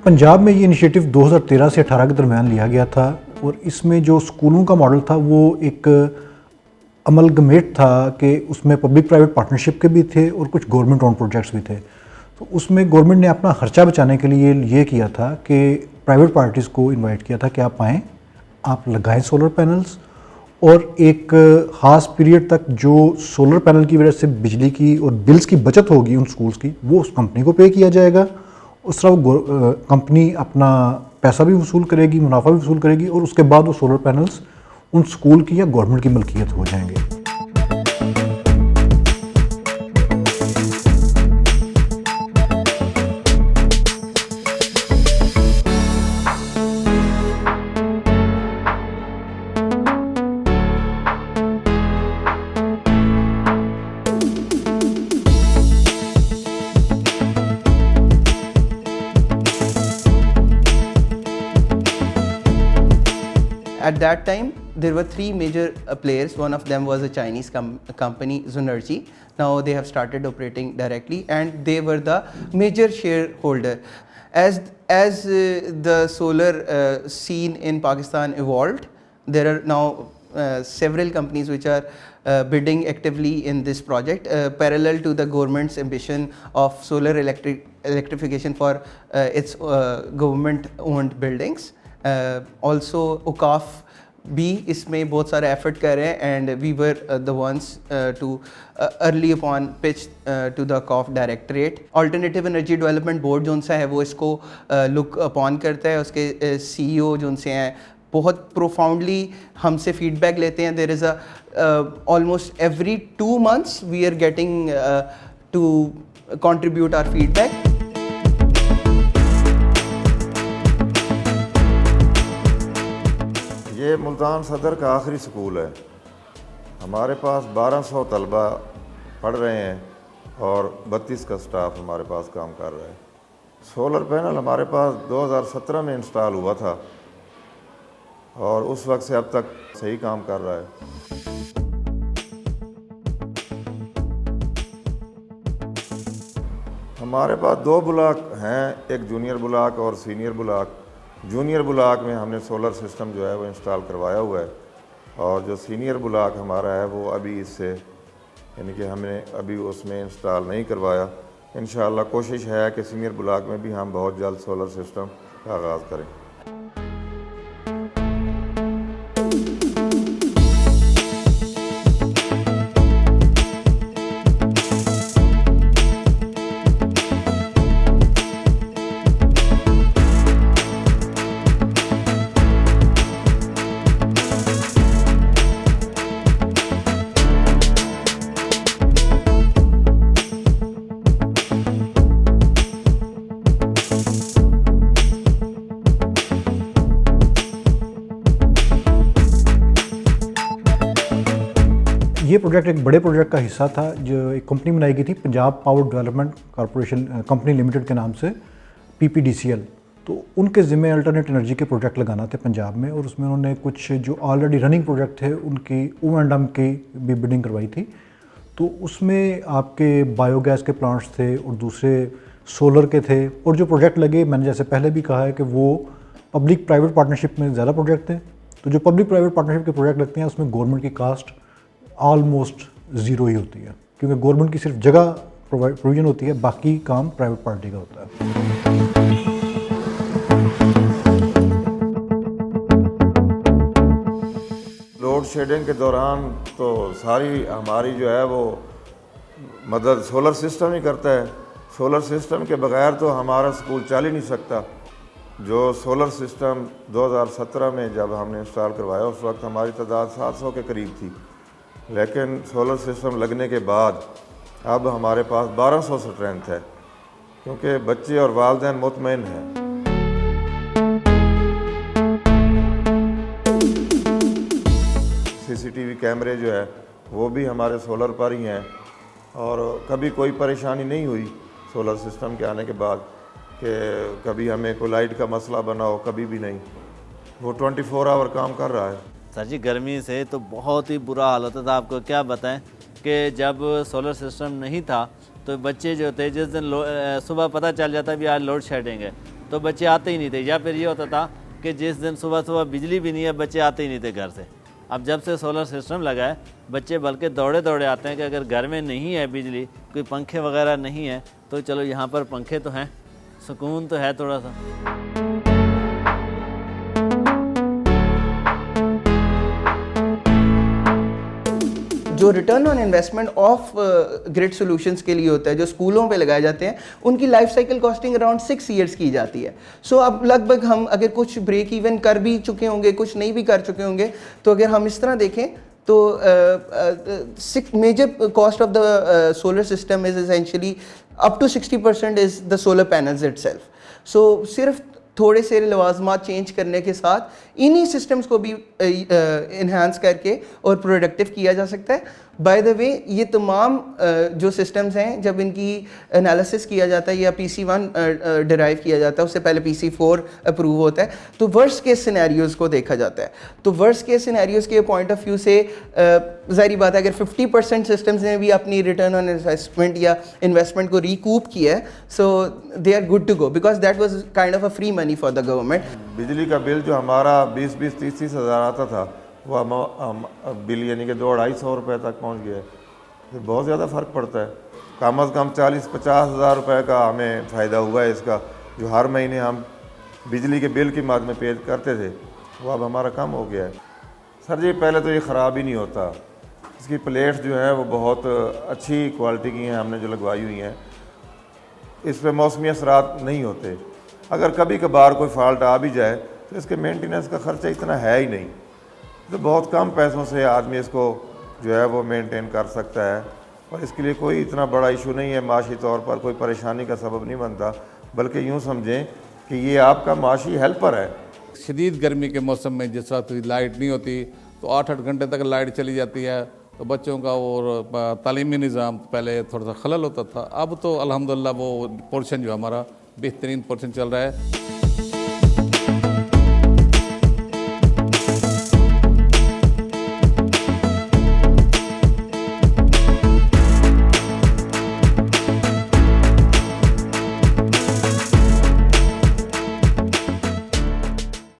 पंजाब में ये इनिशिएटिव 2013 से 18 के दरमियान लिया गया था और इसमें जो स्कूलों का मॉडल था वो एक अमलगमेट था कि उसमें पब्लिक प्राइवेट पार्टनरशिप के भी थे और कुछ गवर्नमेंट ओन प्रोजेक्ट्स भी थे। तो उसमें गवर्नमेंट ने अपना खर्चा बचाने के लिए ये किया था कि प्राइवेट पार्टीज़ को इनवाइट किया था कि आप आएँ, आप लगाएं सोलर पैनल्स और एक ख़ास पीरियड तक जो सोलर पैनल की वजह से बिजली की और बिल्स की बचत होगी उन स्कूल्स की, वो उस कंपनी को पे किया जाएगा। उस तरह वो कंपनी अपना पैसा भी वसूल करेगी, मुनाफा भी वसूल करेगी और उसके बाद वो सोलर पैनल्स उन स्कूल की या गवर्नमेंट की मलकियत हो जाएंगे। At that time, there were three major players. One of them was a Chinese company, Zunergy. Now they have started operating directly, and they were the major shareholder. As the solar scene in Pakistan evolved, there are now several companies which are bidding actively in this project, parallel to the government's ambition of solar electrification for its government-owned buildings. Also UCAF भी इसमें बहुत सारे effort कर रहे हैं and we were the ones to early upon pitch to the UCAF directorate. Alternative energy development board जो सा है वो इसको लुक अपॉन करता है। उसके CEO जो से हैं बहुत प्रोफाउंडली हमसे फीडबैक लेते हैं। There is almost every 2 months we are getting to contribute our feedback. ये मुल्तान सदर का आखिरी स्कूल है। हमारे पास 1200 तलबा पढ़ रहे हैं और 32 का स्टाफ हमारे पास काम कर रहा है। सोलर पैनल हमारे पास 2017 में इंस्टॉल हुआ था और उस वक्त से अब तक सही काम कर रहा है। हमारे पास 2 ब्लॉक हैं, एक जूनियर ब्लॉक और सीनियर ब्लॉक। जूनियर ब्लॉक में हमने सोलर सिस्टम जो है वो इंस्टॉल करवाया हुआ है और जो सीनियर ब्लॉक हमारा है वो अभी इससे यानी कि हमने अभी उसमें इंस्टॉल नहीं करवाया। इंशाअल्लाह कोशिश है कि सीनियर ब्लॉक में भी हम बहुत जल्द सोलर सिस्टम का आगाज़ करें। ये प्रोजेक्ट एक बड़े प्रोजेक्ट का हिस्सा था जो एक कंपनी बनाई गई थी, Punjab power development corporation company limited के नाम से, PPDCL। तो उनके ज़िम्मे अल्टरनेट एनर्जी के प्रोजेक्ट लगाना थे पंजाब में और उसमें उन्होंने कुछ जो ऑलरेडी रनिंग प्रोजेक्ट थे उनकी O&M की भी बिडिंग करवाई थी। तो उसमें आपके बायोगैस के प्लांट्स थे और दूसरे सोलर के थे और जो प्रोजेक्ट लगे, मैंने जैसे पहले भी कहा है कि वो पब्लिक प्राइवेट पार्टनरशिप में ज़्यादा प्रोजेक्ट थे। तो जो पब्लिक प्राइवेट पार्टनरशिप के प्रोजेक्ट लगते हैं उसमें गवर्नमेंट की कास्ट ऑलमोस्ट ज़ीरो ही होती है, क्योंकि गवर्नमेंट की सिर्फ जगह प्रोविजन होती है, बाकी काम प्राइवेट पार्टी का होता है। लोड शेडिंग के दौरान तो सारी हमारी जो है वो मदद सोलर सिस्टम ही करता है। सोलर सिस्टम के बगैर तो हमारा स्कूल चल ही नहीं सकता। जो सोलर सिस्टम 2017 में जब हमने इंस्टॉल करवाया उस वक्त हमारी तादाद 700 के करीब थी, लेकिन सोलर सिस्टम लगने के बाद अब हमारे पास 1200 स्ट्रेंथ है, क्योंकि बच्चे और वालिदैन मुतमईन हैं। CCTV कैमरे जो है वो भी हमारे सोलर पर ही हैं और कभी कोई परेशानी नहीं हुई सोलर सिस्टम के आने के बाद कि कभी हमें कोई लाइट का मसला बना हो, कभी भी नहीं। वो 24 आवर काम कर रहा है। सर जी गर्मी से तो बहुत ही बुरा हाल होता था। आपको क्या बताएं कि जब सोलर सिस्टम नहीं था तो बच्चे जो थे जिस दिन सुबह पता चल जाता भी आज लोड शेडिंग है तो बच्चे आते ही नहीं थे, या फिर ये होता था कि जिस दिन सुबह सुबह बिजली भी नहीं है बच्चे आते ही नहीं थे घर से। अब जब से सोलर सिस्टम लगा है बच्चे बल्कि दौड़े दौड़े आते हैं कि अगर घर में नहीं है बिजली, कोई पंखे वगैरह नहीं है, तो चलो यहाँ पर पंखे तो हैं, सुकून तो है थोड़ा सा। जो return on investment of grid solutions के लिए होता है, जो स्कूलों पे लगाए जाते हैं, उनकी life cycle costing around 6 years की जाती है। सो अब लगभग हम अगर कुछ ब्रेक इवन कर भी चुके होंगे, कुछ नहीं भी कर चुके होंगे, तो अगर हम इस तरह देखें तो major cost of the solar system is essentially up to 60% is the solar panels itself. So सिर्फ थोड़े से लवाजमात चेंज करने के साथ इन्हीं सिस्टम्स को भी इन्हांस करके और प्रोडक्टिव किया जा सकता है। बाय द वे ये तमाम जो सिस्टम्स हैं, जब इनकी एनालिसिस किया जाता है या PC1 डिराइव किया जाता है, उससे पहले PC4 अप्रूव होता है, तो वर्स्ट केस सिनेरियोज़ को देखा जाता है। तो वर्स्ट केस सिनेरियोज़ के पॉइंट ऑफ व्यू से ज़ाहिर बात है, अगर 50% सिस्टम्स ने भी अपनी रिटर्न ऑन इन्वेस्टमेंट या इन्वेस्टमेंट को रिकूप किया है, so they are good to go, because that was kind of a free money for the government. बिजली का बिल जो हमारा 20-20, 30-30 हज़ार आता था, वो हम बिल यानी कि 200-250 रुपये तक पहुंच गया है। फिर बहुत ज़्यादा फ़र्क पड़ता है। कम से कम 40-50 हज़ार रुपये का हमें फ़ायदा हुआ है इसका, जो हर महीने हम बिजली के बिल की मद में पे करते थे, वो अब हमारा कम हो गया है। सर जी, पहले तो ये ख़राब ही नहीं होता। इसकी प्लेट्स जो हैं वो बहुत अच्छी क्वालिटी की हैं, हमने जो लगवाई हुई हैं। इस पर मौसमी असरात नहीं होते। अगर कभी कभार कोई फॉल्ट आ भी जाए तो इसके मेंटेनेंस का ख़र्चा इतना है ही नहीं, तो बहुत कम पैसों से आदमी इसको जो है वो मेंटेन कर सकता है, और इसके लिए कोई इतना बड़ा इशू नहीं है, माशी तौर पर कोई परेशानी का सबब नहीं बनता, बल्कि यूँ समझें कि ये आपका माशी हेल्पर है। शदीद गर्मी के मौसम में जिस वक्त लाइट नहीं होती तो 8-8 घंटे तक लाइट चली जाती है, तो बच्चों का और तालीमी निज़ाम पहले थोड़ा सा खलल होता था। अब तो अल्हम्दुलिल्लाह वो पोर्शन जो हमारा बेहतरीन पोर्शन चल रहा है।